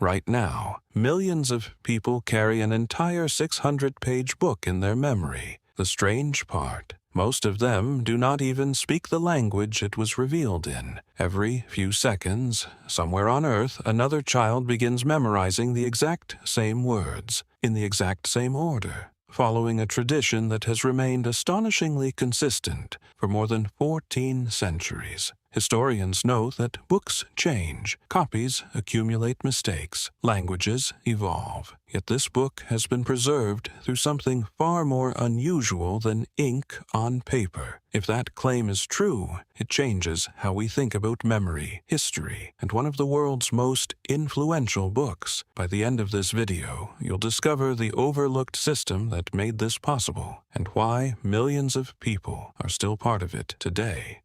Right now, millions of people carry an entire 600-page book in their memory. The strange part, most of them do not even speak the language it was revealed in. Every few seconds, somewhere on Earth, another child begins memorizing the exact same words, in the exact same order, following a tradition that has remained astonishingly consistent for more than 14 centuries. Historians note that books change, copies accumulate mistakes, languages evolve. Yet this book has been preserved through something far more unusual than ink on paper. If that claim is true, it changes how we think about memory, history, and one of the world's most influential books. By the end of this video, you'll discover the overlooked system that made this possible and why millions of people are still part of it today.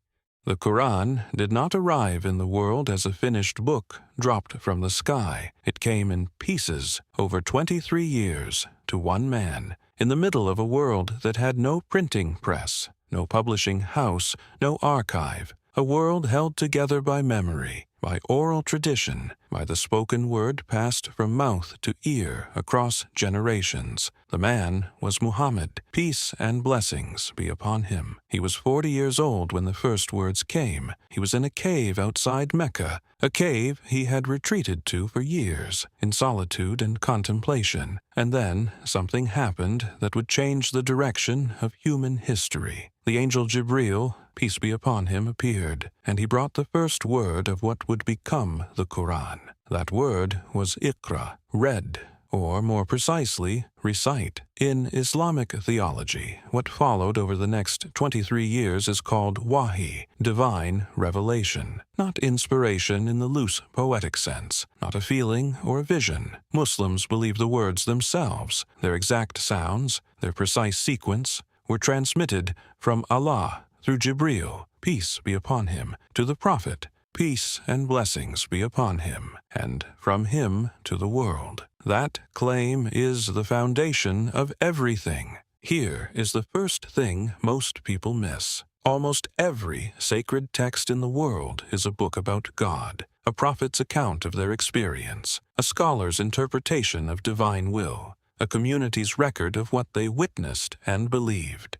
The Quran did not arrive in the world as a finished book dropped from the sky. It came in pieces over 23 years to one man, in the middle of a world that had no printing press, no publishing house, no archive, a world held together by memory, by oral tradition, by the spoken word passed from mouth to ear across generations. The man was Muhammad, peace and blessings be upon him. He was 40 years old when the first words came. He was in a cave outside Mecca, a cave he had retreated to for years, in solitude and contemplation. And then something happened that would change the direction of human history. The angel Jibril, peace be upon him, appeared, and he brought the first word of what would become the Quran. That word was Iqra, read, or more precisely, recite. In Islamic theology, what followed over the next 23 years is called Wahy, divine revelation, not inspiration in the loose poetic sense, not a feeling or a vision. Muslims believe the words themselves, their exact sounds, their precise sequence, were transmitted from Allah through Jibril, peace be upon him, to the Prophet, peace and blessings be upon him, and from him to the world. That claim is the foundation of everything. Here is the first thing most people miss. Almost every sacred text in the world is a book about God, a prophet's account of their experience, a scholar's interpretation of divine will, a community's record of what they witnessed and believed.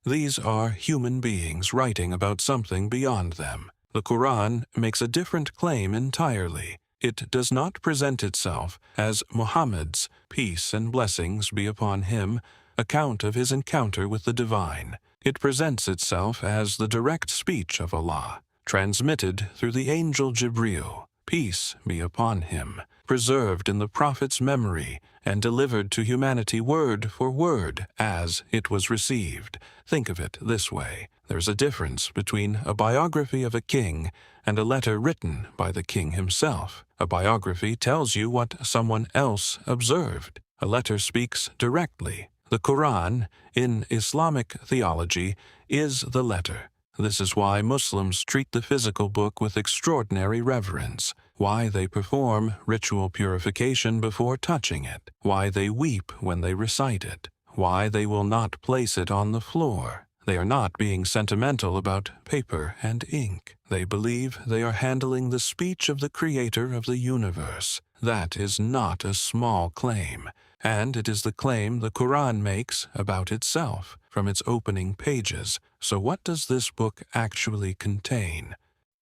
These are human beings writing about something beyond them. The Quran makes a different claim entirely. It does not present itself as Muhammad's, peace and blessings be upon him, account of his encounter with the divine. It presents itself as the direct speech of Allah, transmitted through the angel Jibril, peace be upon him, preserved in the Prophet's memory and delivered to humanity word for word as it was received. Think of it this way. There's a difference between a biography of a king and a letter written by the king himself. A biography tells you what someone else observed. A letter speaks directly. The Quran, in Islamic theology, is the letter. This is why Muslims treat the physical book with extraordinary reverence, why they perform ritual purification before touching it, why they weep when they recite it, why they will not place it on the floor. They are not being sentimental about paper and ink. They believe they are handling the speech of the Creator of the universe. That is not a small claim, and it is the claim the Quran makes about itself from its opening pages. So what does this book actually contain?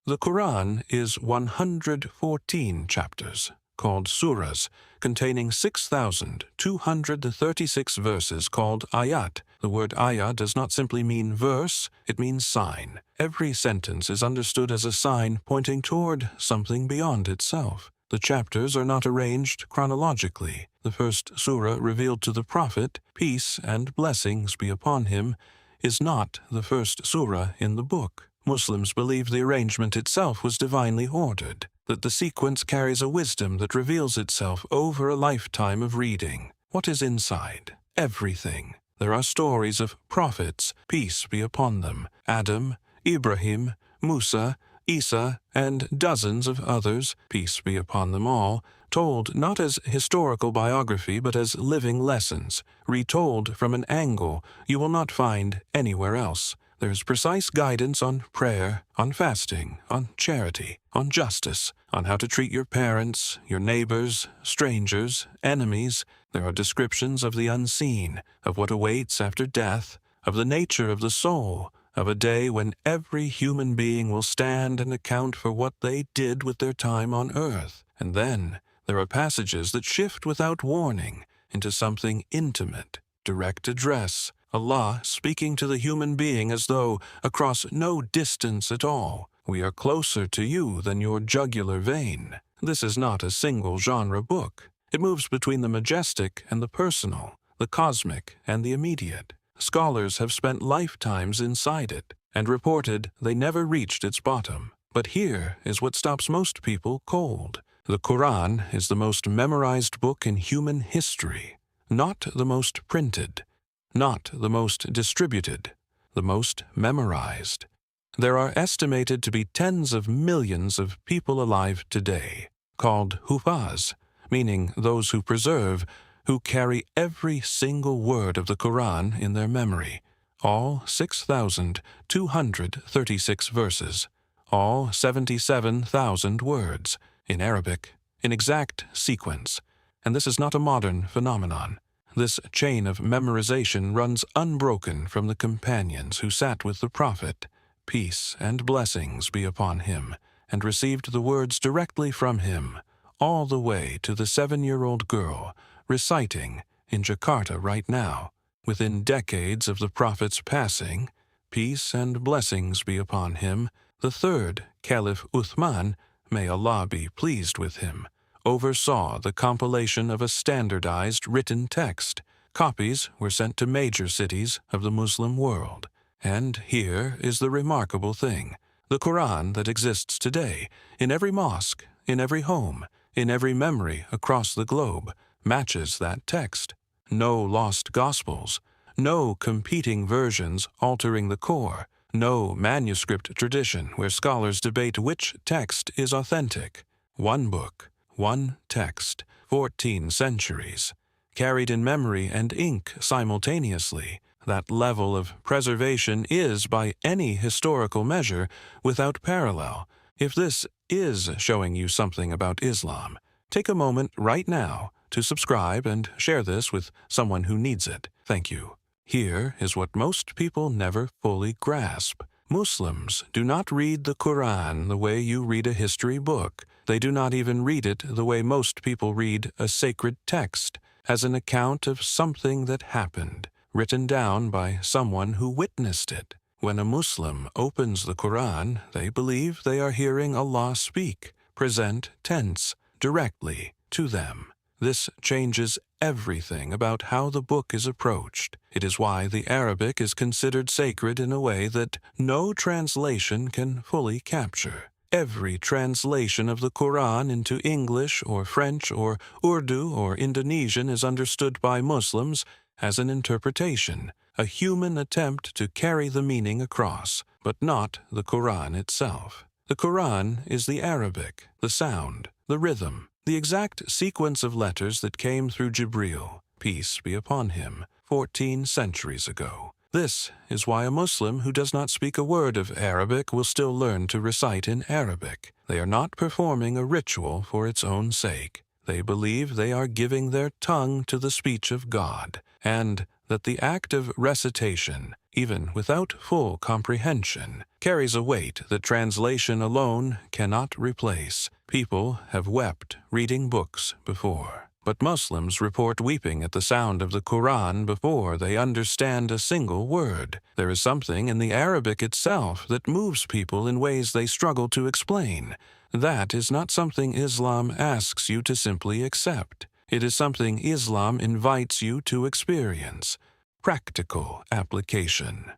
The Quran is 114 chapters, called surahs, containing 6,236 verses called ayat. The word ayah does not simply mean verse, it means sign. Every sentence is understood as a sign pointing toward something beyond itself. The chapters are not arranged chronologically. The first surah revealed to the Prophet, peace and blessings be upon him, is not the first surah in the book. Muslims believe the arrangement itself was divinely ordered, that the sequence carries a wisdom that reveals itself over a lifetime of reading. What is inside? Everything. There are stories of prophets, peace be upon them, Adam, Ibrahim, Musa, Isa, and dozens of others, peace be upon them all, told not as historical biography but as living lessons, retold from an angle you will not find anywhere else. There is precise guidance on prayer, on fasting, on charity, on justice, on how to treat your parents, your neighbors, strangers, enemies. There are descriptions of the unseen, of what awaits after death, of the nature of the soul, of a day when every human being will stand and account for what they did with their time on earth. And then there are passages that shift without warning into something intimate, direct address, Allah speaking to the human being as though, across no distance at all, we are closer to you than your jugular vein. This is not a single genre book. It moves between the majestic and the personal, the cosmic and the immediate. Scholars have spent lifetimes inside it and reported they never reached its bottom. But here is what stops most people cold. The Quran is the most memorized book in human history, not the most printed, not the most distributed, the most memorized. There are estimated to be tens of millions of people alive today, called hufaz, meaning those who preserve, who carry every single word of the Quran in their memory, all 6,236 verses, all 77,000 words, in Arabic, in exact sequence. And this is not a modern phenomenon. This chain of memorization runs unbroken from the companions who sat with the Prophet, peace and blessings be upon him, and received the words directly from him, all the way to the 7-year-old girl reciting in Jakarta right now. Within decades of the Prophet's passing, peace and blessings be upon him, the third Caliph Uthman, may Allah be pleased with him, oversaw the compilation of a standardized written text. Copies were sent to major cities of the Muslim world. And here is the remarkable thing. The Quran that exists today, in every mosque, in every home, in every memory across the globe, matches that text. No lost gospels, no competing versions altering the core, no manuscript tradition where scholars debate which text is authentic. One book, one text, 14 centuries, carried in memory and ink simultaneously. That level of preservation is, by any historical measure, without parallel. If this is showing you something about Islam, take a moment right now to subscribe and share this with someone who needs it. Thank you. Here is what most people never fully grasp. Muslims do not read the Quran the way you read a history book. They do not even read it the way most people read a sacred text, as an account of something that happened, written down by someone who witnessed it. When a Muslim opens the Quran, they believe they are hearing Allah speak, present tense, directly to them. This changes everything about how the book is approached. It is why the Arabic is considered sacred in a way that no translation can fully capture. Every translation of the Quran into English or French or Urdu or Indonesian is understood by Muslims as an interpretation, a human attempt to carry the meaning across, but not the Quran itself. The Quran is the Arabic, the sound, the rhythm, the exact sequence of letters that came through Jibril, peace be upon him, 14 centuries ago. This is why a Muslim who does not speak a word of Arabic will still learn to recite in Arabic. They are not performing a ritual for its own sake. They believe they are giving their tongue to the speech of God, and that the act of recitation, even without full comprehension, carries a weight that translation alone cannot replace. People have wept reading books before, but Muslims report weeping at the sound of the Quran before they understand a single word. There is something in the Arabic itself that moves people in ways they struggle to explain. That is not something Islam asks you to simply accept. It is something Islam invites you to experience. Practical application.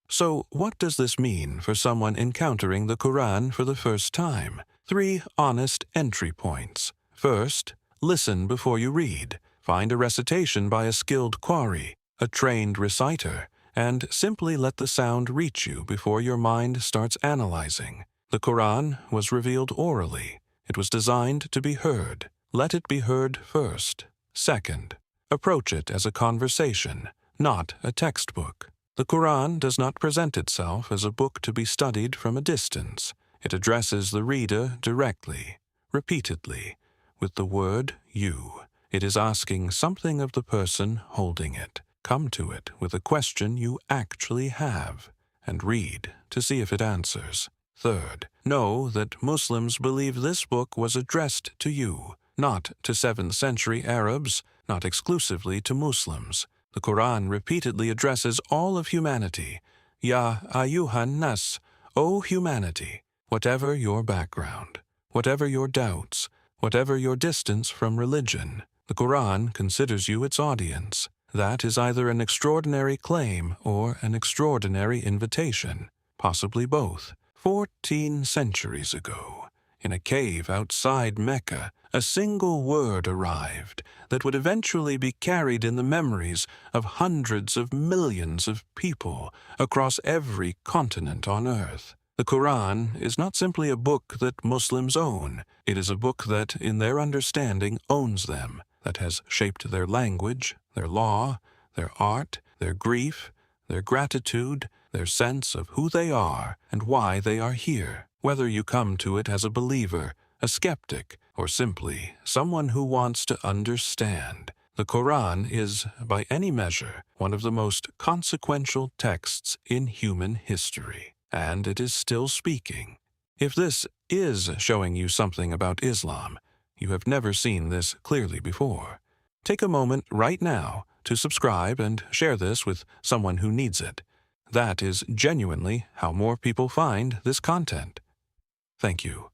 So, what does this mean for someone encountering the Quran for the first time? 3 honest entry points. First, listen before you read. Find a recitation by a skilled qari, a trained reciter, and simply let the sound reach you before your mind starts analyzing. The Quran was revealed orally. It was designed to be heard. Let it be heard first. Second, approach it as a conversation, not a textbook. The Quran does not present itself as a book to be studied from a distance. It addresses the reader directly, repeatedly, with the word you. It is asking something of the person holding it. Come to it with a question you actually have, and read to see if it answers. Third, know that Muslims believe this book was addressed to you, not to 7th century Arabs, not exclusively to Muslims. The Quran repeatedly addresses all of humanity. Ya ayyuhan nas, O humanity, whatever your background, whatever your doubts, whatever your distance from religion, the Quran considers you its audience. That is either an extraordinary claim or an extraordinary invitation, possibly both. 14 centuries ago, in a cave outside Mecca, a single word arrived that would eventually be carried in the memories of hundreds of millions of people across every continent on earth. The Quran is not simply a book that Muslims own. It is a book that, in their understanding, owns them, that has shaped their language, their law, their art, their grief, their gratitude, their sense of who they are and why they are here. Whether you come to it as a believer, a skeptic, or simply someone who wants to understand, the Quran is, by any measure, one of the most consequential texts in human history, and it is still speaking. If this is showing you something about Islam, you have never seen this clearly before. Take a moment right now to subscribe and share this with someone who needs it. That is genuinely how more people find this content. Thank you.